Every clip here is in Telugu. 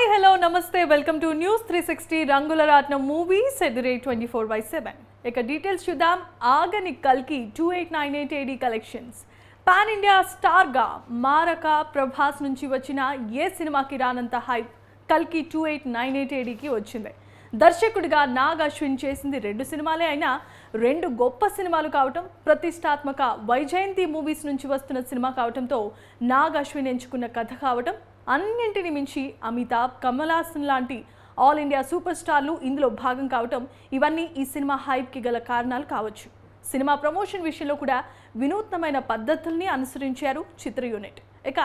Hi, hello, namaste. Welcome to News 360 Rangular Ratnam movies at the rate 24/7. ఇక డీటెయిల్స్ చూద్దాం. ఆగని కల్కి 2898 AD collections. Pan India star గా మారక ప్రభాస్ నుంచి వచ్చిన ఏ సినిమాకి రానంత హైప్ కల్కి 2898 AD కి వచ్చింది. దర్శకుడిగా నాగ్ అశ్విన్ చేసింది 2 సినిమాలే అయినా 2 గొప్ప సినిమాలు కావటం, ప్రతిష్టాత్మక వైజయంతి మూవీస్ నుంచి వస్తున్న సినిమా కావటంతో నాగ్ అశ్విన్ ఎంచుకున్న కథ కావటం, అన్నింటిని మించి అమితాబ్, కమల్ హాసన్ లాంటి ఆల్ ఇండియా సూపర్ స్టార్లు ఇందులో భాగం కావటం, ఇవన్నీ ఈ సినిమా హైప్కి గల కారణాలు కావచ్చు. సినిమా ప్రమోషన్ విషయంలో కూడా వినూత్నమైన పద్ధతుల్ని అనుసరించారు చిత్ర యూనిట్. ఇక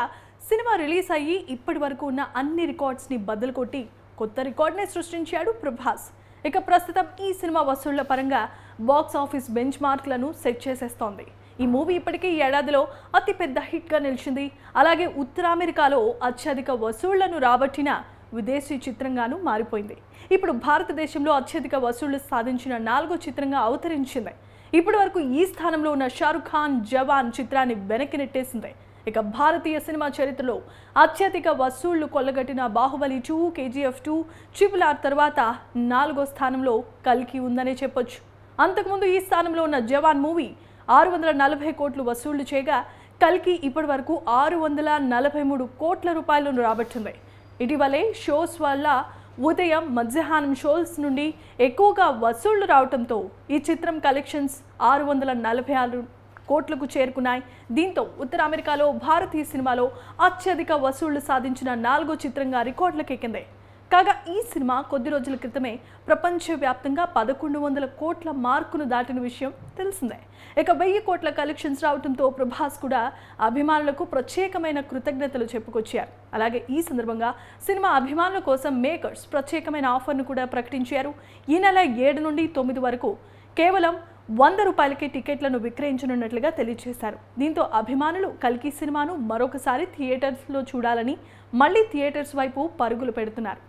సినిమా రిలీజ్ అయ్యి ఇప్పటి వరకు ఉన్న అన్ని రికార్డ్స్ని బద్దలు కొట్టి కొత్త రికార్డ్ని సృష్టించాడు ప్రభాస్. ఇక ప్రస్తుతం ఈ సినిమా వసూళ్ల పరంగా బాక్స్ ఆఫీస్ బెంచ్ మార్క్లను సెట్ చేసేస్తోంది. ఈ మూవీ ఇప్పటికీ ఈ ఏడాదిలో అతిపెద్ద హిట్గా నిలిచింది. అలాగే ఉత్తర అమెరికాలో అత్యధిక వసూళ్లను రాబట్టిన విదేశీ చిత్రంగాను మారిపోయింది. ఇప్పుడు భారతదేశంలో అత్యధిక వసూళ్లు సాధించిన 4వ చిత్రంగా అవతరించింది. ఇప్పటి వరకు ఈ స్థానంలో ఉన్న షారుఖ్ ఖాన్ జవాన్ చిత్రాన్ని వెనక్కి నెట్టేసింది. ఇక భారతీయ సినిమా చరిత్రలో అత్యధిక వసూళ్లు కొల్లగట్టిన బాహుబలి 2, KGF 2, RRR తర్వాత 4వ స్థానంలో కల్కి ఉందనే చెప్పొచ్చు. అంతకుముందు ఈ స్థానంలో ఉన్న జవాన్ మూవీ 640 కోట్లు వసూళ్లు చేయగా కల్కి ఇప్పటి వరకు 643 కోట్ల రూపాయలను రాబట్టింది. ఇటీవలే షోస్ వల్ల ఉదయం మధ్యాహ్నం షోస్ నుండి ఎక్కువగా వసూళ్లు రావడంతో ఈ చిత్రం కలెక్షన్స్ 646 కోట్లకు చేరుకున్నాయి. దీంతో ఉత్తర అమెరికాలో భారతీయ సినిమాలో అత్యధిక వసూళ్లు సాధించిన 4వ చిత్రంగా రికార్డులకెక్కింది. కాగా ఈ సినిమా కొద్ది రోజుల క్రితమే ప్రపంచవ్యాప్తంగా 1100 కోట్ల మార్కును దాటిన విషయం తెలిసిందే. ఇక 1000 కోట్ల కలెక్షన్స్ రావడంతో ప్రభాస్ కూడా అభిమానులకు ప్రత్యేకమైన కృతజ్ఞతలు చెప్పుకొచ్చారు. అలాగే ఈ సందర్భంగా సినిమా అభిమానుల కోసం మేకర్స్ ప్రత్యేకమైన ఆఫర్ను కూడా ప్రకటించారు. ఈ నెల 7 నుండి 9 వరకు కేవలం 100 రూపాయలకే టికెట్లను విక్రయించనున్నట్లుగా తెలియజేశారు. దీంతో అభిమానులు కల్కి సినిమాను మరొకసారి థియేటర్స్లో చూడాలని మళ్ళీ థియేటర్స్ వైపు పరుగులు పెడుతున్నారు.